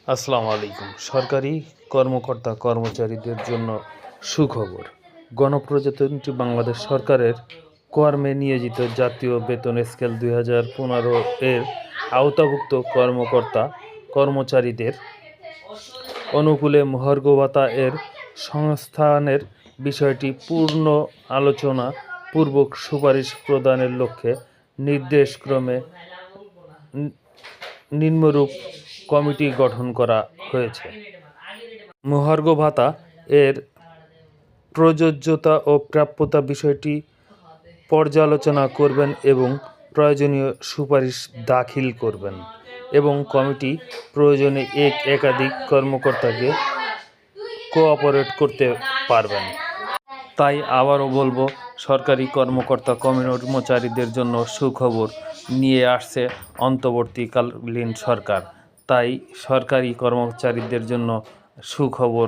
আসসালামু আলাইকুম। সরকারি কর্মকর্তা কর্মচারীদের জন্য সুখবর। গণপ্রজাতন্ত্রী বাংলাদেশ সরকারের কর্মে নিয়োজিত জাতীয় বেতন স্কেল 2015 এর আওতাভুক্ত কর্মকর্তা কর্মচারীদের অনুকূলে মহার্ঘ ভাতা এর সংস্থানের বিষয়টি পূর্ণ আলোচনা পূর্বক সুপারিশ প্রদানের লক্ষ্যে নির্দেশক্রমে নিম্নরূপ কমিটি গঠন করা হয়েছে। মহার্ঘ ভাতা এর প্রযোজ্যতা ও প্রাপ্যতা বিষয়টি পর্যালোচনা করবেন এবং প্রয়োজনীয় সুপারিশ দাখিল করবেন এবং কমিটি প্রয়োজনে একাধিক কর্মকর্তাকে কোঅপারেট করতে পারবেন। তাই আবারও বলবো, সরকারি কর্মকর্তা কর্মচারীদের জন্য সুখবর নিয়ে আসছে অন্তর্বর্তীকালীন সরকার। তাই সরকারি কর্মচারীদের জন্য সুখবর।